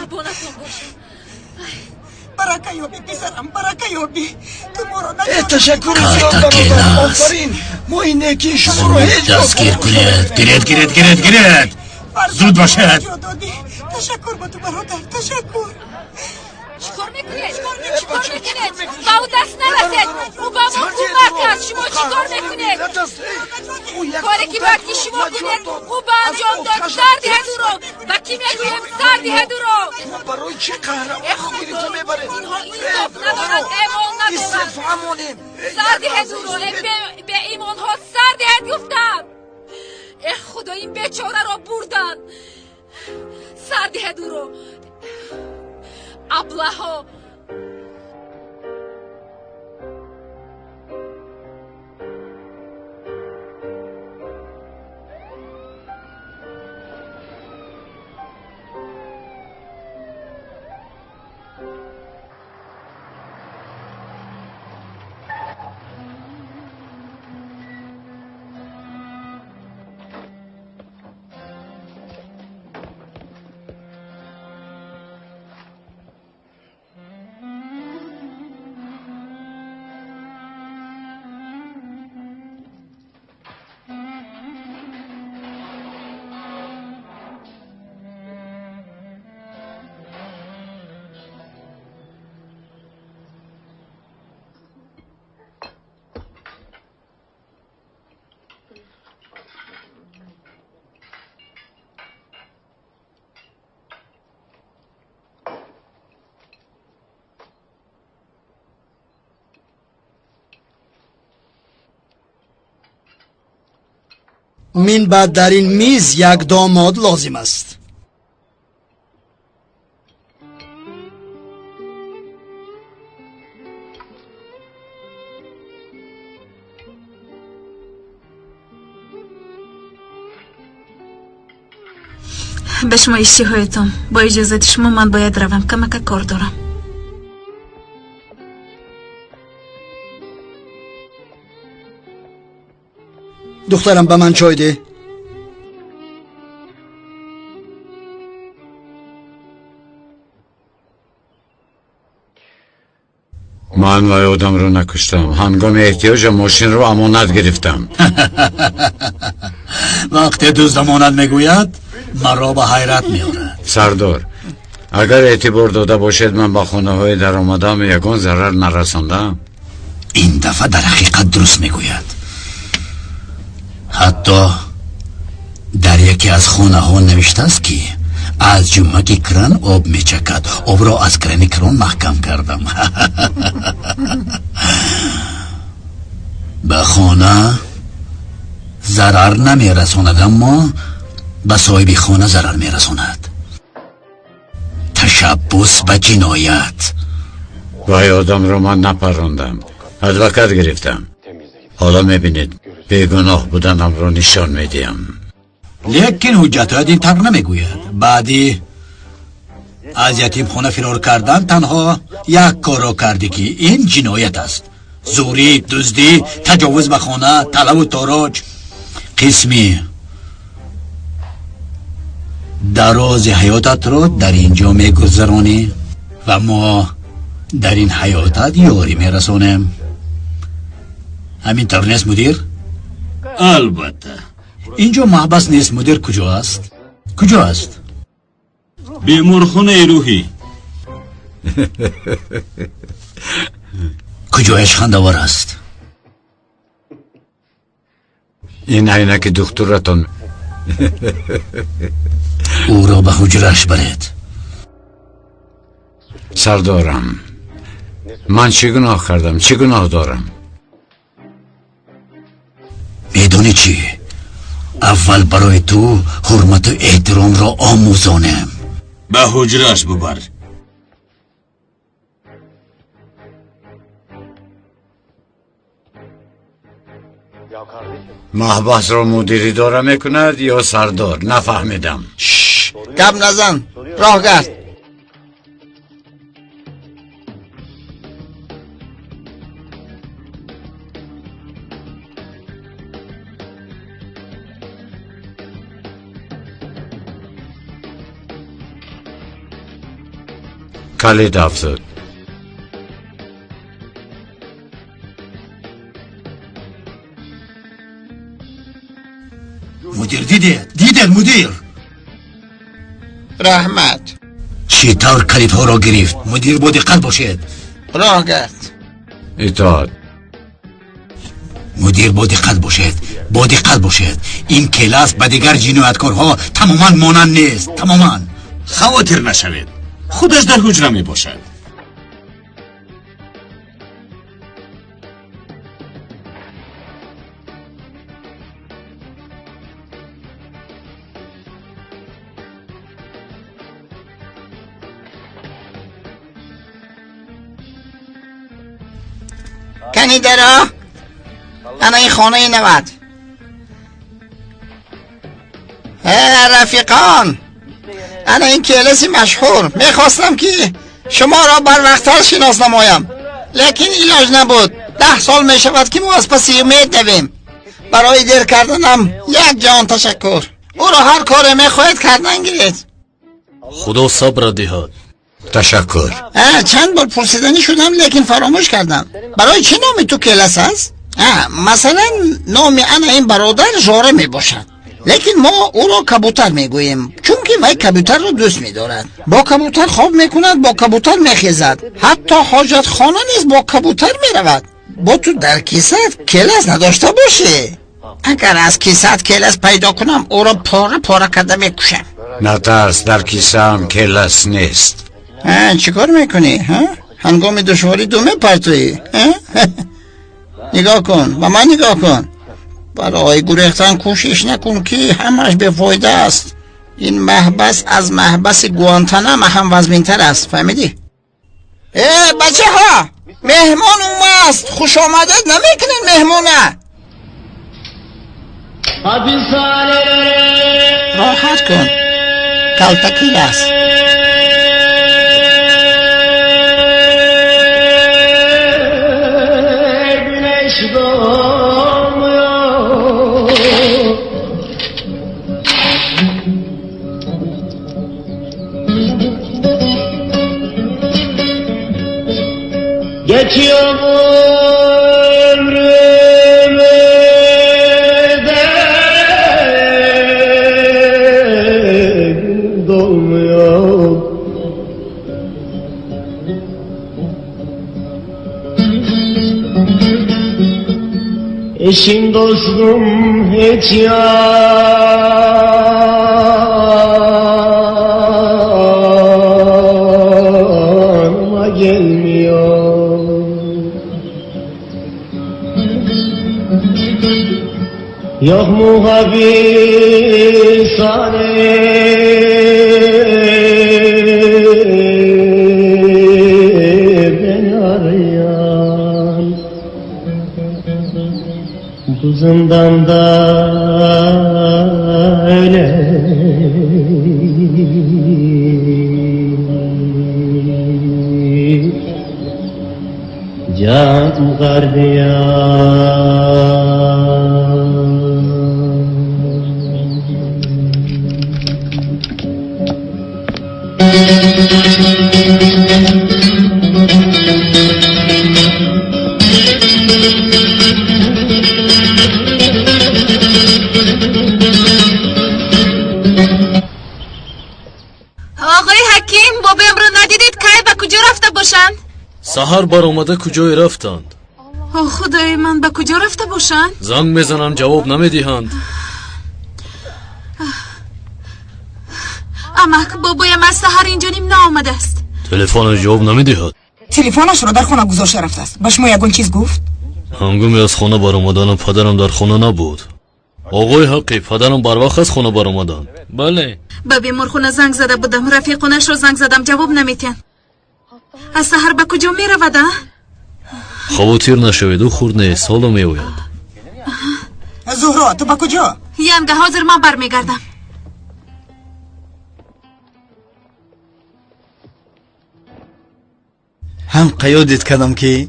برکه یابی پسرم برکه یابی تو ما را تشکر زیاد برادر آفرین ما این نیکی شما رو هیچ دستگیر کنید گرید زود باشد تشکر با تو برادر تشکر چیکار میکنید؟ با او دست نرسید او با ما کمک است شما چیکار میکنید؟ کاری که باید که شما کنید او با انجام داد سر دهد او رو و کی میگویم سر دهد او رو برای چه قهرمان گیریتو میبرید اینها انصاف ندارد ایمان ندارد سر دهد او رو به ایمان ها سر دهد گفتم خدا این بیچاره را بردن سر دهد او رو ابله‌ها من بعد در این میز یک داماد لازم است. به شما اشتهایتم. با اجازت شما من باید روم، کمک کار دارم. دخترم به من چای ده. من وای آدم رو نکشتم. هنگام احتیاج ماشین رو امانت گرفتم. وقتی دوست امانت میگوید مرا به حیرت میارد. سردار، اگر اعتبار داده باشد من با خانه های در آمدم یگان ضرر نرساندم. این دفعه در حقیقت درست میگوید. حتی در یکی از خانه ها نوشته است که از جمعه کران آب میچکد. آب را از کران کران محکم کردم. به خانه ضرر نمیرساند اما به صاحب خانه ضرر میرساند. تشبث به جنایت. وای آدم رو من نپراندم، ادوکت گرفتم. حالا میبینید بیگناه بودنم رو نشان میدیم. لیکن حجت این طرح نمیگوید. بعدی از یتیم خانه فرار کردن تنها یک کار را کردی که این جنایت است. زوری، دزدی، تجاوز به خانه، طلب و تاراج. قسمی دراز حیاتت را در اینجا میگذرانی و ما در این حیاتت یاری میرسانیم. همینطور نیست مدیر؟ البته. اینجا محبس نیست. مدیر کجا است؟ کجا است؟ بیمارخانه روحی. کجایش خندوار است؟ این عینک دکترتون او را به حجرش برید. سردارم، من چه گناه کردم؟ چه گناه دارم؟ میدونی چی؟ اول برای تو حرمت و احترام را آموزانم. به حجرش ببر. محبس را مدیری داره میکند یا سردار؟ نفهمیدم. گپ نزن، راه گرد. کلید افتاد. مدیر دیدید مدیر. رحمت چطور کلیدها را گرفت؟ مدیر با دقت باشید. راه گرد. اطاعت. مدیر با دقت باشید. با دقت باشید. این کلاس به دیگر جنایتکارها تماما مانند نیست. تماما. خواطر نشوید. خودش در حجره می باشد. کنی درا؟ انا این خانه نود. رفیقان، انا این کلاسی مشهور. میخواستم که شما را بر وقتها شناس نمایم، لیکن علاج نبود. 10 سال میشود که ما از پسی امید دویم. برای دیر کردنم یک جان تشکر. او را هر کار میخواهید کردن گیرید. خدا صبر دهد. تشکر. چند بار پرسیدنی شدم لیکن فراموش کردم. برای چه نامی تو کلاس است؟ مثلا نام انا این برادر ژاره می باشد، لیکن ما او را کبوتر می گوییم، چون که وی کبوتر را دوست می دارد. با کبوتر خواب می کند، با کبوتر می خیزد، حتی حاجت خانه نیز با کبوتر می رود. با تو در کیست کلاس نداشته باشه. اگر از کیست کلاس پیدا کنم او را پاره پاره کرده می کشم. نترس، در کیسه هم کلاس نیست. چی کار میکنی؟ هنگام دشواری دو میپرتوی؟ نگاه کن، با من نگاه کن. برای گریختن کوشش نکن که همش به فایده است. این محبس از محبس گوانتانام هم وزمینتر است، فهمیدی؟ بچه ها، مهمان اومد. خوش آمدید نمیکنین مهمونه. راحت کن، کلتکیل است. Geçiyor ömrümüzde gün dolmuyor. Eşim dostum hiç yanıma gelmiyor. Yok mu habisane beni arayan, bu zindanda öyle can gardiyan. سحر برآمده کجای رفتند؟ اوه خدای من، به کجا رفته باشند؟ زنگ میزنم جواب نمیدهند. امک بابایم از سحر اینجا نیم نآمده است. تلفن جواب نمیدهد. تلفنش رو در خونه گذاشته رفته است. به شما یگون چیز گفت؟ هنگامی از خانه برآمدن پدرم در خانه نبود. آقای حقی، پدرم بر وقت از خانه برآمدند. بله. به بیمارخانه زنگ زده بودم، رفیقانش رو زنگ زدم جواب نمیتین. از سحر به کجا می رود؟ خواطر نشوید، او خورد نیست، حالا می آید. زهرا تو به کجا؟ ینگه حاضر من برمیگردم. هم قیادت کردم که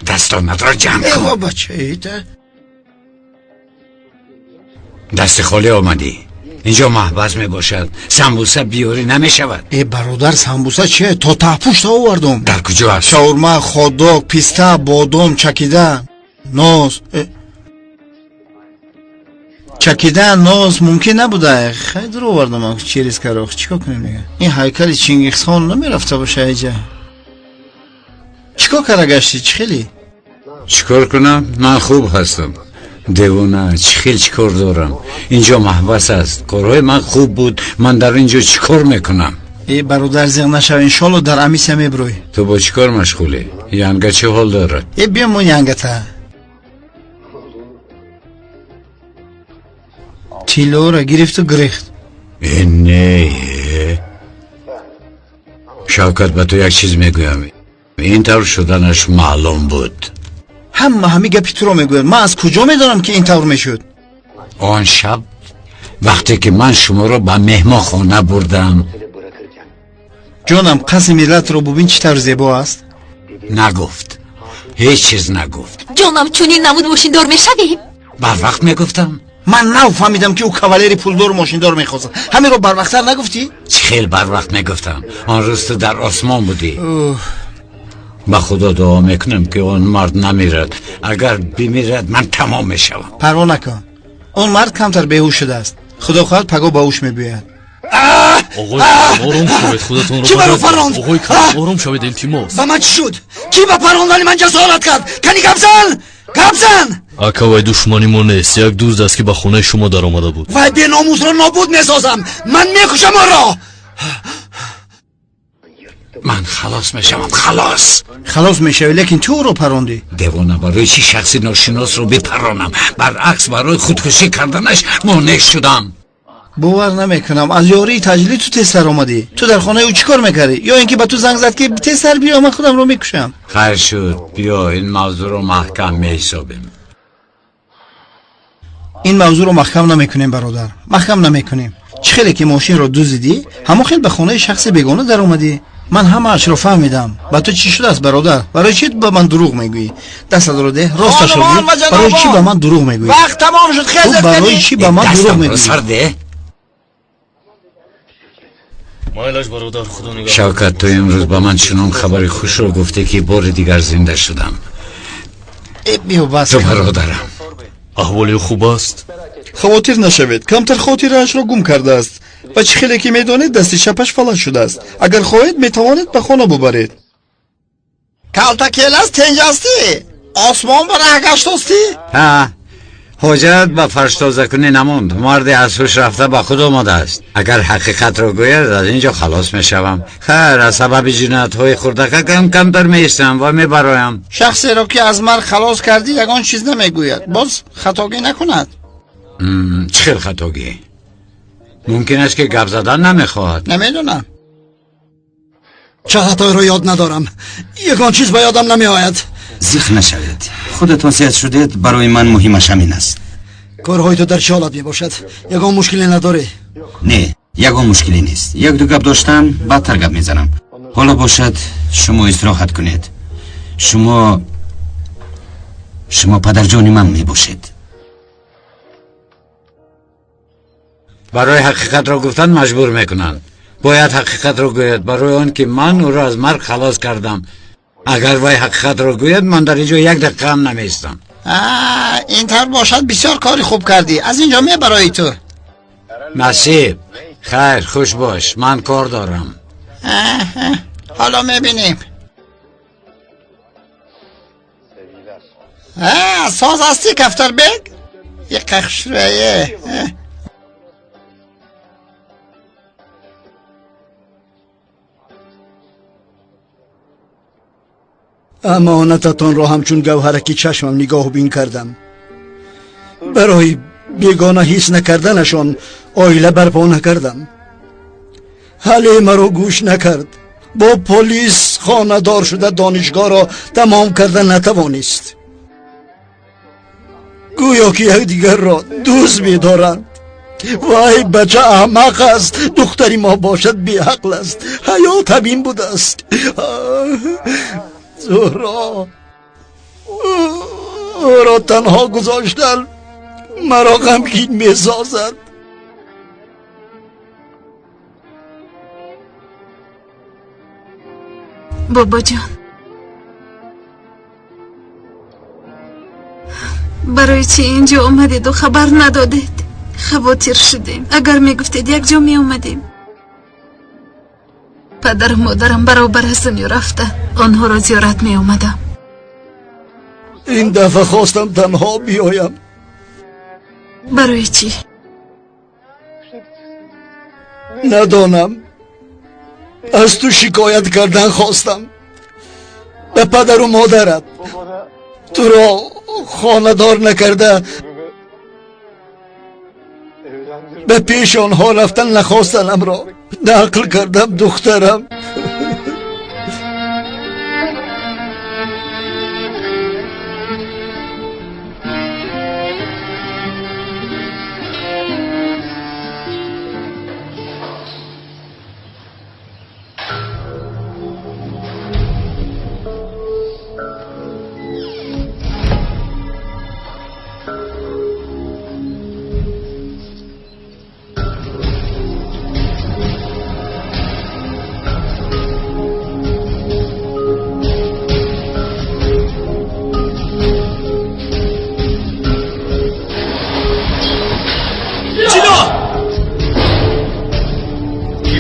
دستانت را جمع کن. بابا بچه دست خالی آمدی. اینجا محبس می باشد، سمبوسه بیاری نمی شود. ای برادر سمبوسه چیه؟ تا تحپوشت آوردم. در کجا هست؟ شاورما، خودداگ، پیسته، بادام، چکیده، ناز. چکیده ناز ممکن نبوده. خیلی رو آوردم. چی ریز کراخ چیکار کنیم دیگه؟ این هیکل چینگیز خان نمی رفته باشه اینجا. چیکار کرده گشتی؟ چی خیلی؟ چیکار کنم؟ من خوب هستم. دیوانه چخیل چیکار دارم؟ اینجا محبس است. کارهای من خوب بود، من در اینجا چیکار میکنم؟ ای برادر زیغ نشو، انشالله در امیسه میبروی. تو با چیکار مشغولی؟ ینگه چه حال داره؟ ای بیام اون ینگه تا تیلو را گرفت و گریخت. نه شوکت، به تو یک چیز میگویم. این طور شدنش معلوم بود. همه گپی تو رو میگویم. من از کجا میدانم که این طور میشد؟ آن شب وقتی که من شما رو به مهمان خانه بردم. جانم قسم ملت رو ببین چی طور زیبا است. نگفت، هیچ چیز نگفت. جانم چونین نمود ماشین دار میشویم. بر وقت میگفتم. من نفهمیدم که او کاولری پولدار ماشین دار میخواست. همین رو بر وقتر نگفتی؟ خیلی بر وقت میگفتم. آن روز تو در آسمان بودی. به خدا دعا میکنم که اون مرد نمیرد. اگر بمیرد من تمام میشوم. پروا نکن، اون مرد کمتر بیهوش شده است. خدا خواهد پگاه باهوش میبیاید. آقای آروم شوید، خودتون رو کی برو فراند؟ آقای آروم شوید، التماس. با من چی شد؟ کی با پراندن من جسارت کرد؟ کنی گپ زن. اکاوای دشمنی ما نیست، یک دوست است که به خونه شما در آمده بود. وای به ناموس را نابود میسازم. من میکشم آن را. من خلاص میشم. خلاص میشوی، لیکن تو رو پراندی. دیوانه، برای چی شخصی ناشناس رو بپرانم؟ برعکس برای خودکشی کردنش مانع شدم. باور نمیکنم از یاری تجلی تو تیز سر آمدی. تو در خانه او چیکار میکردی؟ یا اینکه به تو زنگ زد که تیز سر بیا من خودم رو میکشم؟ خیر شد، بیا این موضوع رو محکم میحسابیم. این موضوع رو محکم نمیکنیم برادر، محکم نمیکنیم. چه خیلی که ماشین رو دزدیدی، همون خیلی به خانه شخص بیگانه در اومدی. من همه اش رو فهمیدم. با تو چی شده است برادر؟ برای چی به من دروغ میگویی؟ دست رو ده، راستش رو بگو. برای چی به من دروغ میگویی؟ وقت تمام شد. خیلی تو برای چی به من دروغ میگویی؟ مایلش برادر، خدا نگهدار. شوکت، تو امروز با من چنان خبر خوش رو گفته که بار دیگر زنده شدم. بیا بس. تو برادرم. احوالی خوب است؟ خواطر نشوید، کمتر خاطرش را گم کرده است و چه خیلی که میدانید دست چپش فلج شده است. اگر خواهید میتوانید به خانه ببرید. کالتاکیل است تنجاستی؟ آسمان برای گشتاستی؟ ها، حاجت به فرش تازه کنی نموند. مرد از هوش رفته به خود آمده است. اگر حقیقت را گوید از اینجا خلاص میشوم. خیر، از سبب جنایت های خردک کمتر میشتم و میبرایم. شخصی را که از مرگ خلاص کردی یگان چیز نمیگوید، باز خطاگی نکند. چه خطاگی؟ ممکن است که گپ زدن نمیخواهد. نمیدونم. چه خطایی رو یاد ندارم. یگان چیز به یادم نمیآید. زیخ نشوید. خودتون سیاست شدید، برای من مهمش همین است. کارهای تو در چه حالت می باشد؟ یگان مشکلی نداره؟ نه، یگان مشکلی نیست. یک دو گپ داشتم، بعدتر گپ میزنم. حالا باشد شما استراحت کنید. شما پدر جانی من می باشید. برای حقیقت را گفتن مجبور میکنن. باید حقیقت را گوید، برای آن که من او را از مرگ خلاص کردم. اگر وای حقیقت را گوید من در اینجا یک دقیقه هم نمیستم. این طور باشد بسیار کاری خوب کردی. از اینجا می برای تو. نصیب، خیر، خوش باش، من کار دارم. حالا میبینیم. ساز هستی کفتر بگ؟ یه قخشویه. امانتتان را همچون گوهرکی چشمم نگاه بین کردم. برای بیگانه حس نکردنشان آیله برپا نکردم. حالی مرا گوش نکرد. با پلیس خانه دار شده دانشگاه را تمام کردن نتوانست. گویا که یک دیگر را دوست می‌دارند. وای بچه احمق است. دختری ما باشد بی عقل است. حیات همین بوده است. زهرا او را تنها گذاشتن مرا غمگین می‌سازد. بابا جان، برای چی اینجا آمدید و خبر ندادید؟ خواطر شدیم. اگر میگفتید یک جا می اومدیم. پدر و مادرم برابر از دنیا رفته، آنها را زیارت می اومدم. این دفعه خواستم تنها بیایم. برای چی؟ ندانم. از تو شکایت کردن خواستم. به پدر و مادرت تو را خانه‌دار نکرده، به پیش آنها رفتن نخواستنم را نقل کردم دخترم.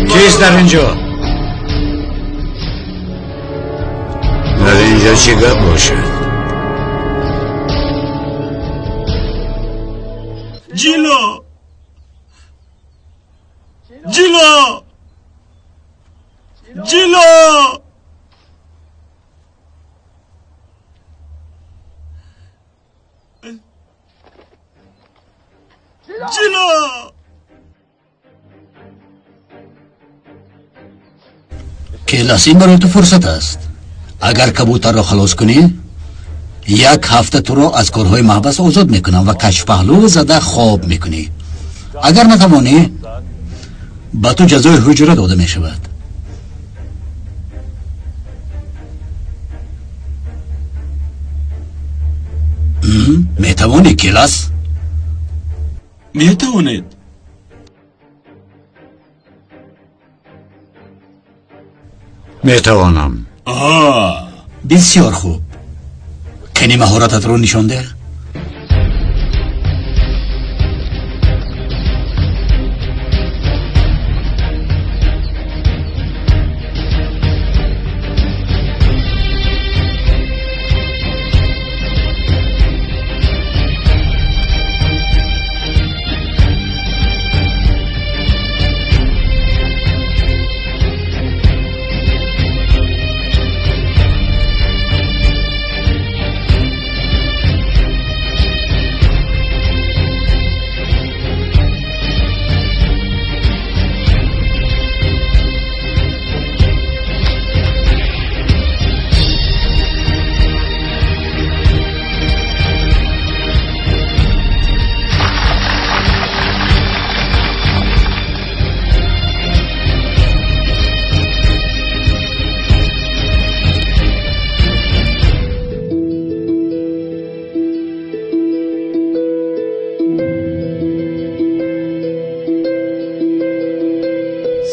کیست در اینجا؟ در اینجا چی گپ باشه؟ جیلا جیلا جیلا جیلا کلاس این برای تو فرصت است. اگر کبوتر را خلاص کنی 1 هفته تو را از کارهای محبس آزاد میکنم و کشف پهلو زده خواب میکنی. اگر نتوانی با تو جزای حجره داده میشود. میتوانی کلاس؟ میتوانید. میتوانم. بسیار خوب. کنی مهارتت رو نشان ده؟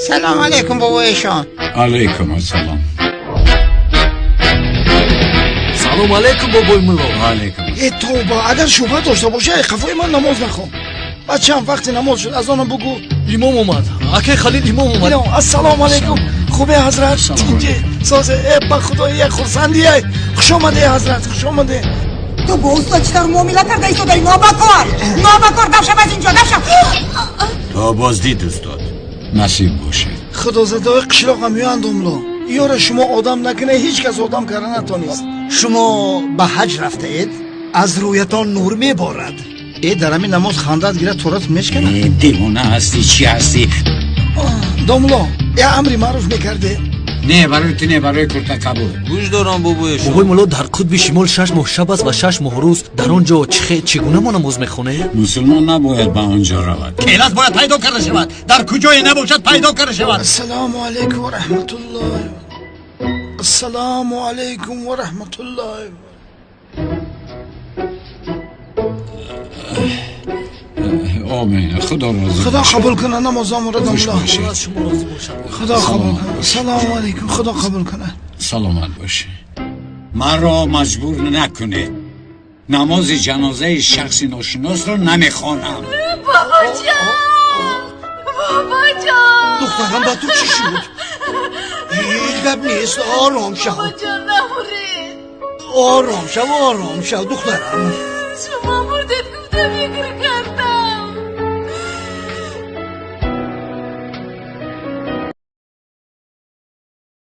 سلام علیکم بابا ایشان. علیکم السلام. سلام علیکم بابای ملا. علیکم. ای توبه، اگر شبهه داشته باشه خفای من نماز نخوام. بچه‌م وقتی نماز شد از آنم بگو. امام اومد. اکی خلیل امام اومد. السلام علیکم. خوبه حضرت اینجا سازه با خدا یک خورسندی ای خوش آمده حضرت خوش آمده تو با اوستا چطور معامله کرده ایستاده نابکار دفشم از اینجا دفشم تا بازدید استاد نصیب باشه خدا زده های قشلاق هم یو انداملو یاره شما آدم نکنه هیچ کس آدم کرده نتانیست شما به حج رفته اید از رویتان نور میبارد ای در همین نماز خندت گیره تورت میشکنه دیوانه هستی چی هستی داملو یا امری معروف میکرده نه برای تو نه برای کرتا قبول گوش دارم بابای شما بابای مولا در قطب شمال 6 ماه شب است و 6 ماه روز در آنجا چگونه ما نماز میخونه؟ مسلمان نباید به آنجا رود کیلاس باید پیدا کرده شود در کجای نباشد پیدا کرده شود السلام علیکم و رحمت الله السلام علیکم و رحمت الله آمین خدا راضی خدا قبول کنه نمازم را داملا خدا قبول کنه سلام علیکم خدا قبول کنه سلامت باشه من را مجبور نکنه نماز جنازه شخصی ناشناس رو نمیخوانم بابا جان دخترم با تو چی شد؟ هیچ گپ نیست آرام شو بابا جان نمورید آرام شو دخترم شما